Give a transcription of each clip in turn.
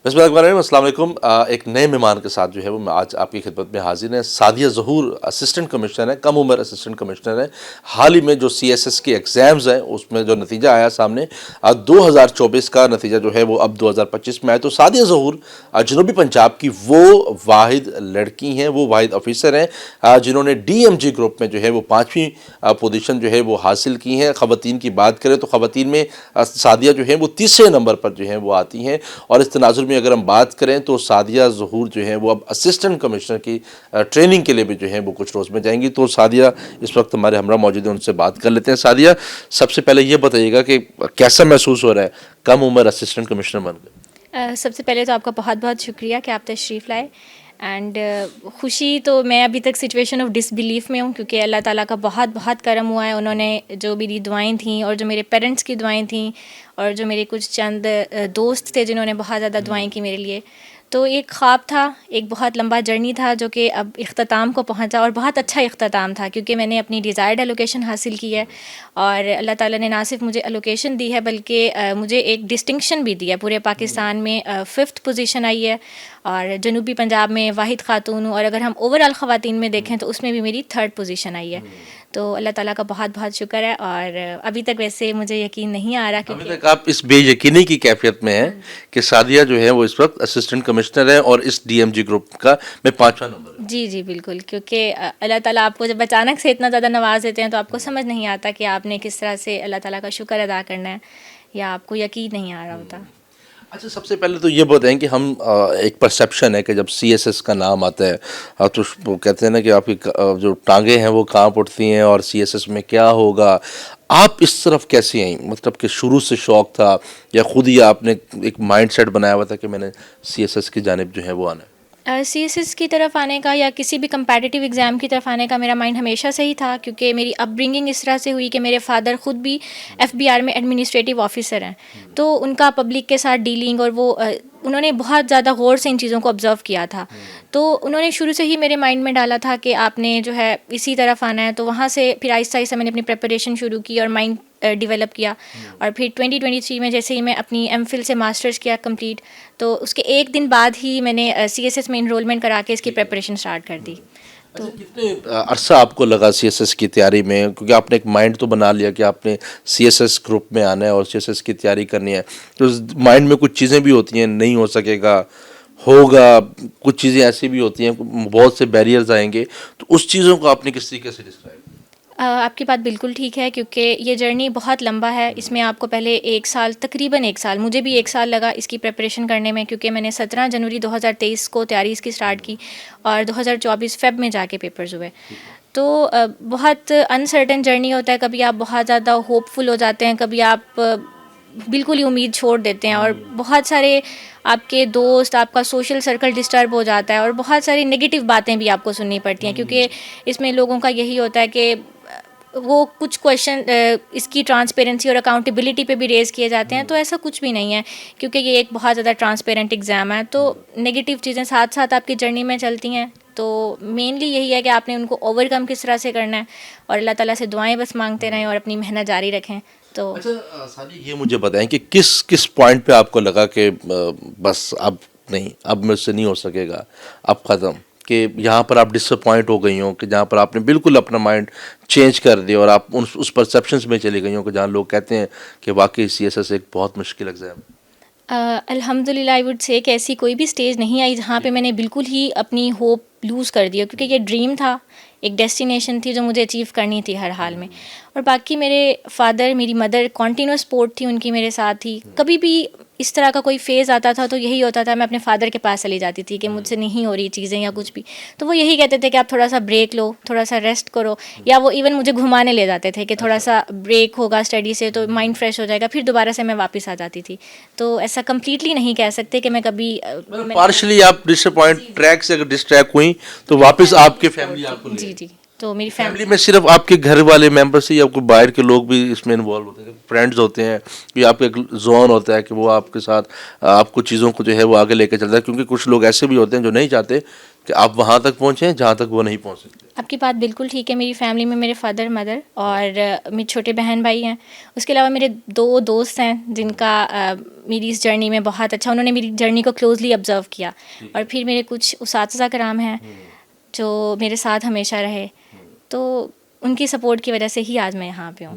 بسم اللہ الرحمن الرحیم، السلام علیکم۔ ایک نئے مہمان کے ساتھ جو ہے وہ میں آج آپ کی خدمت میں حاضر ہیں۔ سعدیہ ظہور اسسٹنٹ کمشنر ہیں، کم عمر اسسٹنٹ کمشنر ہیں۔ حال ہی میں جو CSS کے ایگزامز ہیں اس میں جو نتیجہ آیا سامنے 2024 کا نتیجہ جو ہے وہ اب 2025 میں آیا، تو سعدیہ ظہور جنوبی پنجاب کی وہ واحد لڑکی ہیں، وہ واحد آفیسر ہیں جنہوں نے DMG گروپ میں جو ہے وہ 5ویں پوزیشن جو ہے وہ حاصل کی ہیں۔ خواتین کی بات کریں تو خواتین میں سعدیہ جو ہے وہ تیسرے نمبر پر جو ہے وہ آتی ہیں، اور اس تناظر میں اگر ہم بات کریں تو سعدیہ ظہور جو ہے وہ اب اسسٹنٹ کمشنر کی ٹریننگ کے لیے بھی جو ہے وہ کچھ روز میں جائیں گی۔ تو سعدیہ اس وقت ہمارے ہمراہ موجود ہیں، ان سے بات کر لیتے ہیں۔ سعدیہ، سب سے پہلے یہ بتائیے گا کہ کیسا محسوس ہو رہا ہے کم عمر اسسٹنٹ کمشنر بن گئے؟ سب سے پہلے تو آپ کا بہت بہت شکریہ کہ آپ تشریف لائے، اینڈ خوشی تو میں ابھی تک سچویشن آف ڈس بلیف میں ہوں، کیونکہ اللہ تعالیٰ کا بہت بہت کرم ہوا ہے۔ انہوں نے جو میری دعائیں تھیں اور جو میرے پیرنٹس کی دعائیں تھیں اور جو میرے کچھ چند دوست تھے جنہوں نے بہت زیادہ دعائیں کی میرے لیے، تو ایک خواب تھا، ایک بہت لمبا جرنی تھا جو کہ اب اختتام کو پہنچا، اور بہت اچھا اختتام تھا کیونکہ میں نے اپنی ڈیزائرڈ الوکیشن حاصل کی ہے، اور اللہ تعالیٰ نے نہ صرف مجھے الوکیشن دی ہے بلکہ مجھے ایک ڈسٹنکشن بھی دی ہے۔ پورے پاکستان میں 5th پوزیشن آئی ہے، اور جنوبی پنجاب میں واحد خاتون ہوں، اور اگر ہم اوور آل خواتین میں دیکھیں تو اس میں بھی میری 3rd پوزیشن آئی ہے۔ تو اللہ تعالیٰ کا بہت بہت شکر ہے، اور ابھی تک ویسے مجھے یقین نہیں آ رہا ابھی تک آپ اس بے یقینی کی کیفیت میں ہیں کہ سعدیہ جو ہے وہ اس وقت اسسٹنٹ کمشنر ہے اور اس DMG گروپ کا میں 5واں نمبر ہے۔ جی بالکل، کیونکہ اللہ تعالیٰ آپ کو جب اچانک سے اتنا زیادہ نواز دیتے ہیں تو آپ کو سمجھ نہیں آتا کہ آپ نے کس طرح سے اللہ تعالیٰ کا شکر ادا کرنا ہے، یا آپ کو یقین نہیں آ رہا ہوتا۔ اچھا، سب سے پہلے تو یہ بتائیں کہ ہم ایک پرسیپشن ہے کہ جب CSS کا نام آتا ہے تو وہ کہتے ہیں نا کہ آپ کی جو ٹانگیں ہیں وہ کانپ اٹھتی ہیں، اور CSS میں کیا ہوگا۔ آپ اس طرف کیسے آئیں؟ مطلب کہ شروع سے شوق تھا یا خود ہی آپ نے ایک مائنڈ سیٹ بنایا ہوا تھا کہ میں نے CSS کی جانب جو ہے وہ آنا ہے؟ CSS کی طرف آنے کا یا کسی بھی کمپیٹیٹیو ایگزام کی طرف آنے کا میرا مائنڈ ہمیشہ سے ہی تھا، کیونکہ میری اپ برنگنگ اس طرح سے ہوئی کہ میرے فادر خود بھی FBR میں ایڈمنسٹریٹو آفیسر ہیں، تو ان کا پبلک کے ساتھ ڈیلنگ، اور وہ انہوں نے بہت زیادہ غور سے ان چیزوں کو آبزرو کیا تھا، تو انہوں نے شروع سے ہی میرے مائنڈ میں ڈالا تھا کہ آپ نے جو ہے اسی طرف آنا ہے۔ تو وہاں سے پھر آہستہ آہستہ میں نے اپنی پریپریشن شروع کی اور مائنڈ ڈیولپ کیا، اور پھر 2023 میں جیسے ہی میں اپنی MPhil سے ماسٹرز کیا کمپلیٹ، تو اس کے ایک دن بعد ہی میں نے CSS میں انرولمنٹ کرا کے اس کی پریپریشن سٹارٹ کر دی۔ تو کتنے عرصہ آپ کو لگا CSS کی تیاری میں؟ کیونکہ آپ نے ایک مائنڈ تو بنا لیا کہ آپ نے CSS گروپ میں آنا ہے اور CSS کی تیاری کرنی ہے، تو مائنڈ میں کچھ چیزیں بھی ہوتی ہیں، نہیں ہو سکے گا، ہوگا، کچھ چیزیں ایسی بھی ہوتی ہیں، بہت سے بیریئرز آئیں گے، تو اس چیزوں کو آپ نے کس طریقے سے ڈسکرائب؟ آپ کی بات بالکل ٹھیک ہے، کیونکہ یہ جرنی بہت لمبا ہے۔ اس میں آپ کو پہلے تقریباً ایک سال، مجھے بھی ایک سال لگا اس کی پریپریشن کرنے میں، کیونکہ میں نے 17 جنوری 2023 کو تیاری اس کی سٹارٹ کی، اور 2024 فیب میں جا کے پیپرز ہوئے۔ تو بہت انسرٹن جرنی ہوتا ہے، کبھی آپ بہت زیادہ ہوپ فل ہو جاتے ہیں، کبھی آپ بالکل ہی امید چھوڑ دیتے ہیں، اور بہت سارے آپ کے دوست، آپ کا سوشل سرکل ڈسٹرب ہو جاتا ہے، اور بہت ساری نگیٹو باتیں بھی آپ کو سننی پڑتی ہیں، کیونکہ اس میں لوگوں کا یہی ہوتا ہے کہ وہ کچھ کویشچن اس کی ٹرانسپیرنسی اور اکاؤنٹیبلٹی پہ بھی ریز کیے جاتے ہیں، تو ایسا کچھ بھی نہیں ہے، کیونکہ یہ ایک بہت زیادہ ٹرانسپیرنٹ ایگزام ہے۔ تو نگیٹو چیزیں ساتھ ساتھ آپ کی جرنی میں چلتی ہیں، تو مینلی یہی ہے کہ آپ نے ان کو اوور کم کس طرح سے کرنا ہے، اور اللہ تعالیٰ سے دعائیں بس مانگتے رہیں اور اپنی محنت جاری رکھیں۔ تو اچھا سادی، یہ مجھے بتائیں کہ کس پوائنٹ پہ آپ کو لگا کہ بس اب نہیں، اب مجھ سے نہیں ہو سکے گا، اب ختم، کہ یہاں پر آپ ڈس اپوائنٹ ہو گئی ہوں، کہ جہاں پر آپ نے بالکل اپنا مائنڈ چینج کر دیا اور آپ اس پرسیپشنز میں چلی گئی ہوں کہ جہاں لوگ کہتے ہیں کہ واقعی CSS ایک بہت مشکل ایگزام ہے؟ الحمد للہ آئی وڈ سے کہ ایسی کوئی بھی اسٹیج نہیں آئی جہاں پہ میں نے بالکل ہی اپنی ہوپ لوز کر دیا، کیونکہ یہ ڈریم تھا، ایک ڈیسٹینیشن تھی جو مجھے اچیو کرنی تھی ہر حال میں۔ اور باقی میرے فادر، میری مدر کنٹینیوس سپورٹ تھی ان کی میرے ساتھ تھی۔ کبھی بھی اس طرح کا کوئی فیز آتا تھا تو یہی ہوتا تھا، میں اپنے فادر کے پاس چلی جاتی تھی کہ مجھ سے نہیں ہو رہی چیزیں یا کچھ بھی، تو وہ یہی کہتے تھے کہ آپ تھوڑا سا بریک لو، تھوڑا سا ریسٹ کرو، یا وہ ایون مجھے گھمانے لے جاتے تھے کہ تھوڑا سا بریک ہوگا اسٹڈی سے تو مائنڈ فریش ہو جائے گا، پھر دوبارہ سے میں واپس آ جاتی تھی۔ تو ایسا کمپلیٹلی نہیں کہہ سکتے کہ میں کبھی پارشلی آپ ڈس اپوائنٹ ٹریک سے اگر ڈسٹریکٹ ہوئیں تو واپس آپ کے فیملی آپ کو لے؟ جی تو میری فیملی میں صرف آپ کے گھر والے ممبر سے یا کوئی باہر کے لوگ بھی اس میں انوالو ہوتے ہیں؟ فرینڈز ہوتے ہیں، یہ آپ کا ایک زون ہوتا ہے کہ وہ آپ کے ساتھ آپ کو چیزوں کو جو ہے وہ آگے لے کے چلتا ہے، کیونکہ کچھ لوگ ایسے بھی ہوتے ہیں جو نہیں چاہتے کہ آپ وہاں تک پہنچے ہیں جہاں تک وہ نہیں پہنچ سکتے. آپ کی بات بالکل ٹھیک ہے. میری فیملی میں میرے فادر مدر اور میرے چھوٹے بہن بھائی ہیں. اس کے علاوہ میرے 2 دوست ہیں جن کا میری اس جرنی میں بہت اچھا، انہوں نے میری جرنی کو کلوزلی آبزرو کیا. اور پھر میرے کچھ اساتذہ کرام ہیں جو میرے ساتھ ہمیشہ رہے، تو ان کی سپورٹ کی وجہ سے ہی آج میں یہاں پہ ہوں.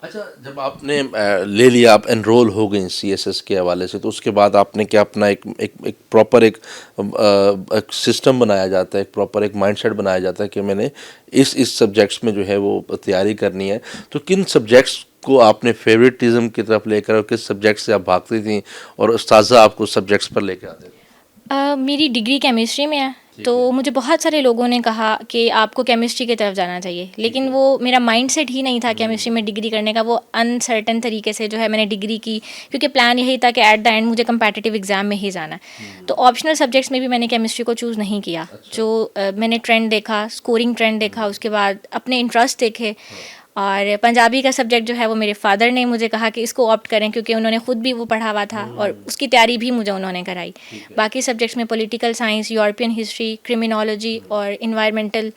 اچھا، جب آپ نے لے لیا، آپ انرول ہو گئیں سی ایس ایس کے حوالے سے، تو اس کے بعد آپ نے کیا اپنا ایک پراپر ایک سسٹم بنایا جاتا ہے، ایک پراپر ایک مائنڈ سیٹ بنایا جاتا ہے کہ میں نے اس سبجیکٹس میں جو ہے وہ تیاری کرنی ہے. تو کن سبجیکٹس کو آپ نے فیوریٹزم کی طرف لے کر، اور کس سبجیکٹ سے آپ بھاگتی تھیں اور استاذہ آپ کو سبجیکٹس پر لے کے آتے تھے؟ میری ڈگری کیمسٹری میں ہے، تو مجھے بہت سارے لوگوں نے کہا کہ آپ کو کیمسٹری کی طرف جانا چاہیے، لیکن وہ میرا مائنڈ سیٹ ہی نہیں تھا کیمسٹری میں ڈگری کرنے کا. وہ انسرٹن طریقے سے جو ہے میں نے ڈگری کی، کیونکہ پلان یہی تھا کہ ایٹ دا اینڈ مجھے کمپیٹیٹیو ایگزام میں ہی جانا ہے. تو آپشنل سبجیکٹس میں بھی میں نے کیمسٹری کو چوز نہیں کیا. جو میں نے ٹرینڈ دیکھا، اسکورنگ ٹرینڈ دیکھا، اس کے بعد اپنے انٹرسٹ دیکھے. اور پنجابی کا سبجیکٹ جو ہے وہ میرے فادر نے مجھے کہا کہ اس کو آپٹ کریں، کیونکہ انہوں نے خود بھی وہ پڑھا ہوا تھا اور اس کی تیاری بھی مجھے انہوں نے کرائی. باقی سبجیکٹس میں political science, European history, criminology اور انوائرمنٹل،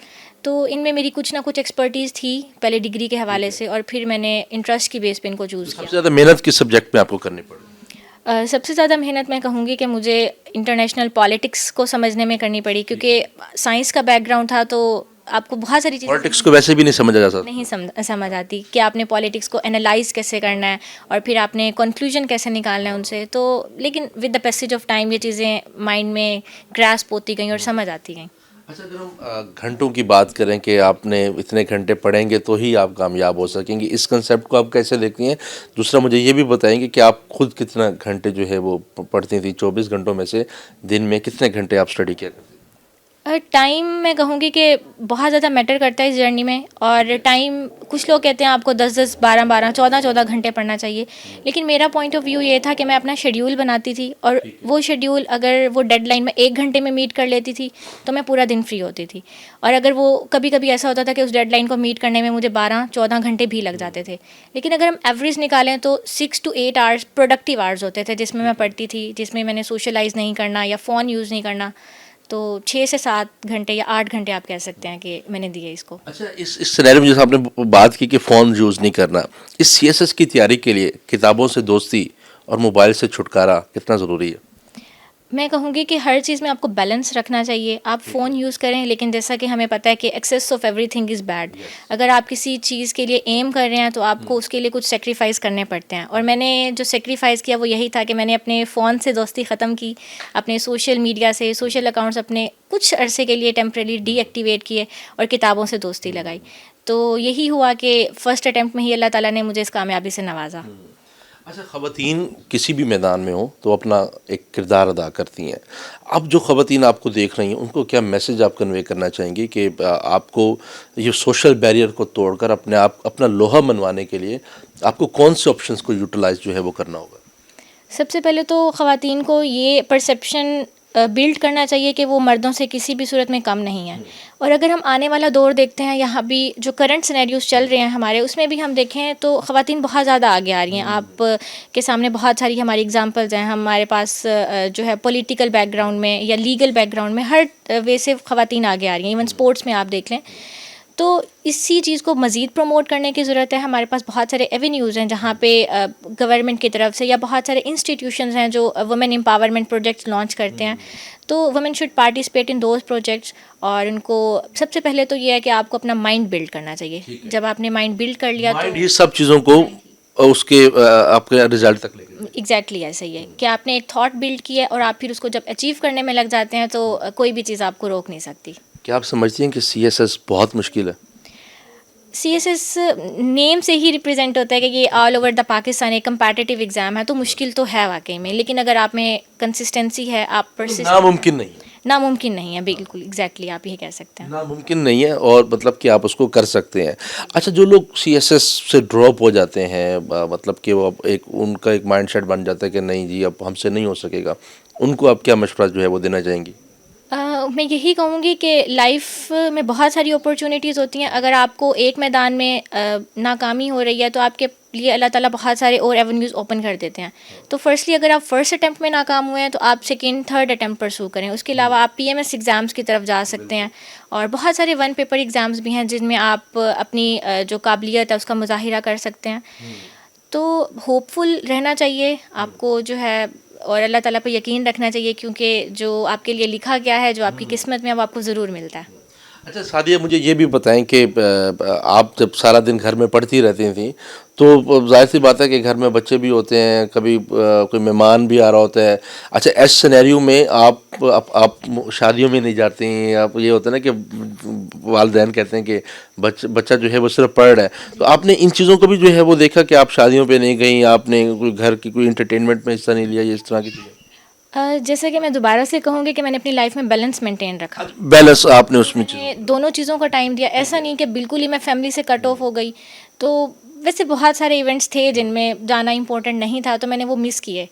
تو ان میں میری کچھ نہ کچھ ایکسپرٹیز تھی پہلے ڈگری کے حوالے سے، اور پھر میں نے انٹرسٹ کی بیس پہ ان کو چوز سب کیا. سے زیادہ محنت کس سبجیکٹ میں آپ کو کرنی پڑی؟ سب سے زیادہ محنت میں کہوں گی کہ مجھے انٹرنیشنل پالیٹکس کو سمجھنے میں کرنی پڑی، کیونکہ سائنس کا بیک گراؤنڈ تھا تو آپ کو بہت ساری چیزیں پالیٹکس کو ویسے بھی نہیں سمجھا جا سکتا، نہیں سمجھ آتی کہ آپ نے پالیٹکس کو انالائز کیسے کرنا ہے اور پھر آپ نے کنکلوژن کیسے نکالنا ہے ان سے. تو لیکن with the passage of time یہ چیزیں مائنڈ میں گراسپ ہوتی گئیں اور سمجھ آتی گئیں. اچھا، اگر ہم گھنٹوں کی بات کریں کہ آپ نے اتنے گھنٹے پڑھیں گے تو ہی آپ کامیاب ہو سکیں گے، اس کنسیپٹ کو آپ کیسے دیکھتی ہیں؟ دوسرا مجھے یہ بھی بتائیں گے کہ آپ خود کتنا گھنٹے جو ہے وہ پڑھتی تھیں؟ 24 گھنٹوں میں سے دن میں کتنے گھنٹے آپ اسٹڈی کیا کرتی تھیں؟ ٹائم میں کہوں گی کہ بہت زیادہ میٹر کرتا ہے اس جرنی میں. اور ٹائم، کچھ لوگ کہتے ہیں آپ کو 10 12 14 گھنٹے پڑھنا چاہیے، لیکن میرا پوائنٹ آف ویو یہ تھا کہ میں اپنا شیڈیول بناتی تھی، اور وہ شیڈیول اگر وہ ڈیڈ لائن میں 1 گھنٹے میں میٹ کر لیتی تھی تو میں پورا دن فری ہوتی تھی. اور اگر وہ کبھی کبھی ایسا ہوتا تھا کہ اس ڈیڈ لائن کو میٹ کرنے میں مجھے 12 گھنٹے بھی لگ جاتے تھے، لیکن اگر ہم ایوریج نکالیں تو 6 to 8 آورس پروڈکٹیو آورس ہوتے تھے جس میں میں پڑھتی تھی، جس میں میں نے سوشلائز نہیں کرنا یا فون یوز نہیں کرنا. تو 6 سے 7 گھنٹے یا 8 گھنٹے آپ کہہ سکتے ہیں کہ میں نے دیے اس کو. اچھا، اس سینیریو میں جیسے آپ نے بات کی کہ فون یوز نہیں کرنا، اس سی ایس ایس کی تیاری کے لیے کتابوں سے دوستی اور موبائل سے چھٹکارا کتنا ضروری ہے؟ میں کہوں گی کہ ہر چیز میں آپ کو بیلنس رکھنا چاہیے. آپ فون یوز کریں، لیکن جیسا کہ ہمیں پتہ ہے کہ access of every thing is bad. اگر آپ کسی چیز کے لیے ایم کر رہے ہیں تو آپ کو اس کے لیے کچھ سیکریفائز کرنے پڑتے ہیں. اور میں نے جو سیکریفائز کیا وہ یہی تھا کہ میں نے اپنے فون سے دوستی ختم کی، اپنے سوشل میڈیا سے، سوشل اکاؤنٹس اپنے کچھ عرصے کے لیے ٹیمپریلی ڈی ایکٹیویٹ کیے اور کتابوں سے دوستی لگائی. تو یہی ہوا کہ فرسٹ اٹیمپٹ میں ہی اللہ تعالیٰ نے مجھے اس کامیابی سے نوازا. اچھا، خواتین کسی بھی میدان میں ہوں تو اپنا ایک کردار ادا کرتی ہیں. اب جو خواتین آپ کو دیکھ رہی ہیں ان کو کیا میسج آپ کنوے کرنا چاہیں گے کہ آپ کو یہ سوشل بیریئر کو توڑ کر اپنا لوہا منوانے کے لیے آپ کو کون سے آپشنس کو یوٹیلائز جو ہے وہ کرنا ہوگا؟ سب سے پہلے تو خواتین کو یہ پرسیپشن بلڈ کرنا چاہیے کہ وہ مردوں سے کسی بھی صورت میں کم نہیں ہیں. اور اگر ہم آنے والا دور دیکھتے ہیں، یہاں بھی جو کرنٹ سینیریوز چل رہے ہیں ہمارے، اس میں بھی ہم دیکھیں تو خواتین بہت زیادہ آگے آ رہی ہیں. آپ کے سامنے بہت ساری ہماری اگزامپلز ہیں. ہمارے پاس جو ہے پولیٹیکل بیک گراؤنڈ میں یا لیگل بیک گراؤنڈ میں ہر وے سے خواتین آگے آ رہی ہیں. ایون اسپورٹس میں آپ دیکھ لیں. تو اسی چیز کو مزید پروموٹ کرنے کی ضرورت ہے. ہمارے پاس بہت سارے ایونیوز ہیں جہاں پہ گورنمنٹ کی طرف سے یا بہت سارے انسٹیٹیوشنز ہیں جو وومن امپاورمنٹ پروجیکٹس لانچ کرتے ہیں. تو women should participate in those projects. اور ان کو سب سے پہلے تو یہ ہے کہ آپ کو اپنا مائنڈ بلڈ کرنا چاہیے. جب آپ نے مائنڈ بلڈ کر لیا تو یہ سب چیزوں کو اس کے آپ کے رزلٹ تک لے کے ایگزیکٹلی ایسا ہی ہے کہ آپ نے ایک تھاٹ بلڈ کی ہے اور آپ پھر اس کو جب اچیو کرنے میں لگ جاتے ہیں تو کوئی بھی چیز آپ کو روک نہیں سکتی. کیا آپ سمجھتی ہیں کہ سی ایس ایس بہت مشکل ہے؟ سی ایس ایس نیم سے ہی ریپرزینٹ ہوتا ہے کہ یہ آل اوور دا پاکستان ایک کمپیٹیٹیو ایگزام ہے. تو مشکل تو ہے واقعی میں، لیکن اگر آپ میں کنسسٹنسی ہے، آپ ناممکن نہیں ہے. ناممکن نہیں ہے، بالکل ایگزیکٹلی آپ یہ کہہ سکتے ہیں. ناممکن نہیں ہے، اور مطلب کہ آپ اس کو کر سکتے ہیں. اچھا، جو لوگ سی ایس ایس سے ڈراپ ہو جاتے ہیں، مطلب کہ وہ ان کا ایک مائنڈ سیٹ بن جاتا ہے کہ نہیں جی اب ہم سے نہیں ہو سکے گا، ان کو آپ کیا مشورہ جو ہے وہ دینا چاہیں گی؟ میں یہی کہوں گی کہ لائف میں بہت ساری اپرچونیٹیز ہوتی ہیں. اگر آپ کو ایک میدان میں ناکامی ہو رہی ہے تو آپ کے لیے اللہ تعالیٰ بہت سارے اور ایونیوز اوپن کر دیتے ہیں. تو فرسٹلی اگر آپ فرسٹ اٹیمپٹ میں ناکام ہوئے ہیں تو آپ سیکنڈ تھرڈ اٹیمپٹ پرسو کریں. اس کے علاوہ آپ PMS ایگزامس کی طرف جا سکتے ہیں, اور بہت سارے ون پیپر ایگزامس بھی ہیں جن میں آپ اپنی جو قابلیت ہے اس کا مظاہرہ کر سکتے ہیں. تو ہوپ فل رہنا چاہیے آپ کو جو ہے, اور اللہ تعالیٰ پہ یقین رکھنا چاہیے, کیونکہ جو آپ کے لیے لکھا گیا ہے, جو آپ کی قسمت میں, اب آپ کو ضرور ملتا ہے. اچھا سعدیہ, مجھے یہ بھی بتائیں کہ آپ جب سارا دن گھر میں پڑھتی رہتی تھیں تو ظاہر سی بات ہے کہ گھر میں بچے بھی ہوتے ہیں, کبھی کوئی مہمان بھی آ رہا ہوتا ہے. اچھا ایس سینیریو میں آپ شادیوں میں نہیں جاتی ہیں, آپ یہ ہوتا ہے نا کہ والدین کہتے ہیں کہ بچہ جو ہے وہ صرف پڑھ رہا ہے, تو آپ نے ان چیزوں کو بھی جو ہے وہ دیکھا کہ آپ شادیوں پہ نہیں گئیں, آپ نے کوئی گھر کی کوئی انٹرٹینمنٹ میں حصہ نہیں لیا, یہ اس طرح کی چیزیں؟ جیسا کہ میں دوبارہ سے کہوں گی کہ میں نے اپنی لائف میں بیلنس مینٹین رکھا. بیلنس آپ نے اس میں میں نے دونوں چیزوں کا ٹائم دیا. ایسا نہیں کہ بالکل ہی میں فیملی سے کٹ آف ہو گئی. تو ویسے بہت سارے ایونٹس تھے جن میں جانا امپورٹنٹ نہیں تھا, تو میں نے وہ مس کیے.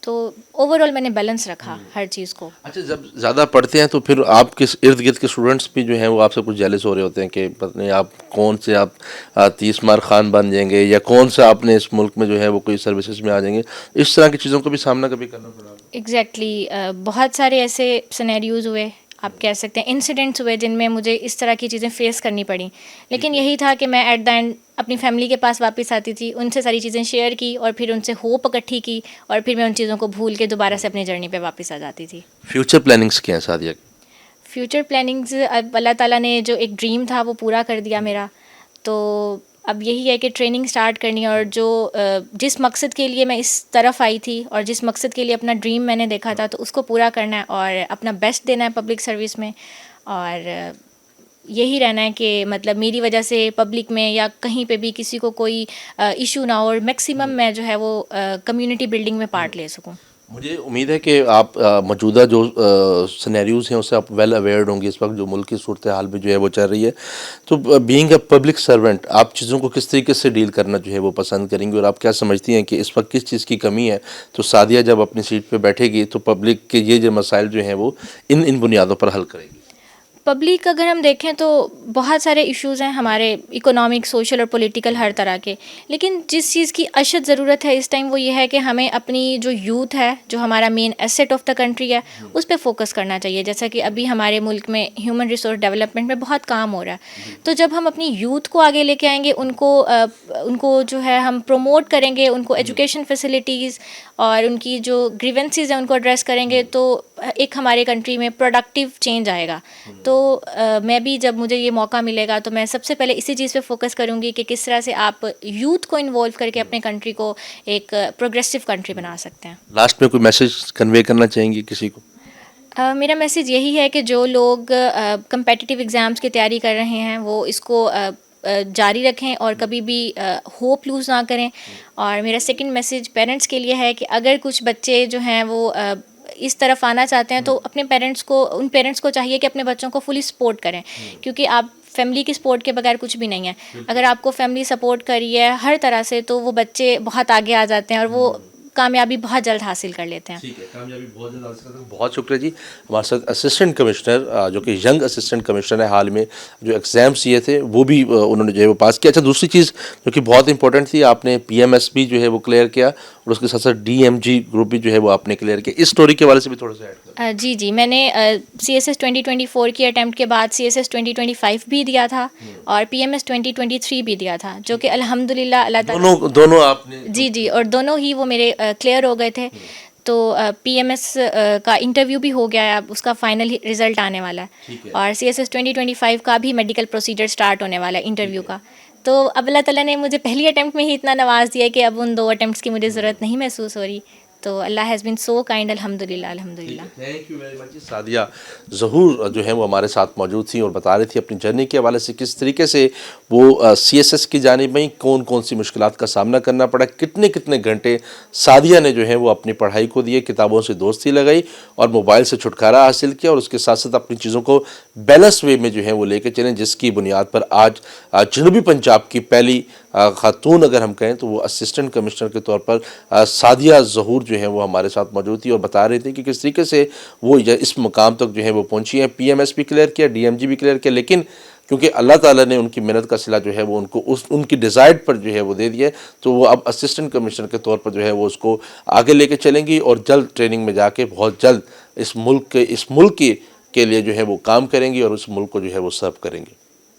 تو اوور آل میں نے بیلنس رکھا ہر چیز کو. اچھا جب زیادہ پڑھتے ہیں تو پھر آپ کے ارد گرد کے اسٹوڈنٹس بھی جو ہیں وہ آپ سے کچھ جیلس ہو رہے ہوتے ہیں کہ پتہ نہیں آپ کون سے آپ 30 مار خان بن جائیں گے, یا کون سا آپ نے اس ملک میں جو ہے وہ کوئی سروسز میں آ جائیں گے, اس طرح کی چیزوں کا بھی سامنا کبھی کرنا پڑا؟ ایگزیکٹلی بہت سارے ایسے سینیریوز ہوئے, آپ کہہ سکتے ہیں انسیڈنٹس ہوئے, جن میں مجھے اس طرح کی چیزیں فیس کرنی پڑیں. لیکن یہی تھا کہ میں ایٹ دا اینڈ اپنی فیملی کے پاس واپس آتی تھی, ان سے ساری چیزیں شیئر کی, اور پھر ان سے ہوپ اکٹھی کی, اور پھر میں ان چیزوں کو بھول کے دوبارہ سے اپنی جرنی پہ واپس آ جاتی تھی. فیوچر پلاننگس کیا ہیں سعدیہ؟ فیوچر پلاننگز, اب اللہ تعالیٰ نے جو ایک ڈریم تھا وہ پورا کر دیا میرا. تو اب یہی ہے کہ ٹریننگ سٹارٹ کرنی ہے, اور جو جس مقصد کے لیے میں اس طرف آئی تھی, اور جس مقصد کے لیے اپنا ڈریم میں نے دیکھا تھا, تو اس کو پورا کرنا ہے, اور اپنا بیسٹ دینا ہے پبلک سروس میں. اور یہی رہنا ہے کہ مطلب میری وجہ سے پبلک میں یا کہیں پہ بھی کسی کو کوئی ایشو نہ ہو, اور میکسیمم میں جو ہے وہ کمیونٹی بلڈنگ میں پارٹ لے سکوں. مجھے امید ہے کہ آپ موجودہ جو سینیریوز ہیں اس سے آپ ویل اویئرڈ ہوں گے اس وقت جو ملک کی صورتحال بھی جو ہے وہ چل رہی ہے. تو بینگ اے پبلک سرونٹ آپ چیزوں کو کس طریقے سے ڈیل کرنا جو ہے وہ پسند کریں گے, اور آپ کیا سمجھتی ہیں کہ اس وقت کس چیز کی کمی ہے؟ تو سعدیہ جب اپنی سیٹ پہ بیٹھے گی تو پبلک کے یہ جو مسائل جو ہیں وہ ان بنیادوں پر حل کرے گی. پبلک اگر ہم دیکھیں تو بہت سارے ایشوز ہیں ہمارے, اکنامک, سوشل اور پولیٹیکل, ہر طرح کے. لیکن جس چیز کی اشد ضرورت ہے اس ٹائم وہ یہ ہے کہ ہمیں اپنی جو یوتھ ہے, جو ہمارا مین ایسٹ آف دا کنٹری ہے, اس پہ فوکس کرنا چاہیے. جیسا کہ ابھی ہمارے ملک میں ہیومن ریسورس ڈیولپمنٹ میں بہت کام ہو رہا ہے. تو جب ہم اپنی یوتھ کو آگے لے کے آئیں گے, ان کو جو ہے ہم پروموٹ کریں گے, ان کو ایجوکیشن فیسلٹیز اور ان کی جو گریونسز ہیں ان کو ایڈریس کریں گے, تو ایک ہمارے کنٹری میں پروڈکٹیو چینج آئے گا. تو میں بھی جب مجھے یہ موقع ملے گا تو میں سب سے پہلے اسی چیز پہ فوکس کروں گی کہ کس طرح سے آپ یوتھ کو انوالو کر کے اپنے کنٹری کو ایک پروگریسو کنٹری بنا سکتے ہیں. لاسٹ میں کوئی میسج کنوے کرنا چاہیں گی کسی کو؟ میرا میسیج یہی ہے کہ جو لوگ کمپیٹیٹیو ایگزامس کی تیاری کر رہے ہیں وہ اس کو جاری رکھیں, اور کبھی بھی ہوپ لوز نہ کریں. اور میرا سیکنڈ میسیج پیرنٹس کے لیے ہے کہ اگر کچھ بچے جو ہیں وہ اس طرف آنا چاہتے ہیں تو اپنے ان پیرنٹس کو چاہیے کہ اپنے بچوں کو فلی سپورٹ کریں, کیونکہ آپ فیملی کی سپورٹ کے بغیر کچھ بھی نہیں ہے. اگر آپ کو فیملی سپورٹ کری ہے ہر طرح سے تو وہ بچے بہت آگے آ جاتے ہیں, اور وہ کامیابی بہت جلد حاصل کر لیتے ہیں. ٹھیک ہے, کامیابی بہت جلد حاصل کرتے ہیں. بہت شکریہ جی. ہمارے ساتھ اسسٹنٹ کمشنر جو کہ ینگ اسسٹنٹ کمشنر ہے, حال میں جو ایگزامس یہ تھے وہ بھی انہوں نے جو ہے وہ پاس کیا. اچھا دوسری چیز جو کہ بہت امپورٹنٹ تھی, آپ نے PMS بھی جو ہے وہ کلیئر کیا, اور اس کے ساتھ ساتھ DMG گروپ بھی جو ہے وہ آپ نے کلیئر کیا. اس اسٹوری کے حوالے سے بھی تھوڑا سا ایڈ کریں. جی میں نے CSS 2024 کی اٹیمپٹ کے بعد CSS 2025 بھی دیا تھا, اور PMS 2023 بھی دیا تھا, جو کہ الحمدللہ اللہ تعالیٰ دونوں آپ نے جی اور دونوں ہی وہ میرے کلیئر ہو گئے تھے. تو PMS کا انٹرویو بھی ہو گیا ہے, اب اس کا فائنل رزلٹ آنے والا ہے, اور CSS 2025 کا بھی میڈیکل پروسیجر سٹارٹ ہونے والا ہے انٹرویو کا. تو اب اللہ تعالیٰ نے مجھے پہلی اٹیمپٹ میں ہی اتنا نواز دیا کہ اب ان 2 اٹیمپٹس کی مجھے ضرورت نہیں محسوس ہو رہی. تو اللہ ہیز بین سو کائنڈ, الحمدللہ. Thank you very much. Sadia ظہور جو ہے وہ ہمارے ساتھ موجود تھیں اور بتا رہی تھی اپنی جرنی کے حوالے سے کس طریقے سے وہ CSS کی جانب میں کون سی مشکلات کا سامنا کرنا پڑا, کتنے گھنٹے سعدیہ نے جو ہے وہ اپنی پڑھائی کو دیے, کتابوں سے دوستی لگائی اور موبائل سے چھٹکارا حاصل کیا, اور اس کے ساتھ ساتھ اپنی چیزوں کو بیلنس وے میں جو ہے وہ لے کے چلیں, جس کی بنیاد پر آج جنوبی پنجاب کی پہلی خاتون اگر ہم کہیں تو وہ اسسٹنٹ کمشنر کے طور پر سعدیہ ظہور جو ہیں وہ ہمارے ساتھ موجود تھی اور بتا رہی تھی کہ کس طریقے سے وہ اس مقام تک جو ہے وہ پہنچی ہیں. پی ایم ایس بھی کلیئر کیا, ڈی ایم جی بھی کلیئر کیا, لیکن کیونکہ اللہ تعالیٰ نے ان کی محنت کا صلہ جو ہے وہ ان کو ان کی ڈیزائرڈ پر جو ہے وہ دے دیا, تو وہ اب اسسٹنٹ کمشنر کے طور پر جو ہے وہ اس کو آگے لے کے چلیں گی اور جلد ٹریننگ میں جا کے بہت جلد اس ملک کے لیے جو ہے وہ کام کریں گی اور اس ملک کو جو ہے وہ سرو کریں گی.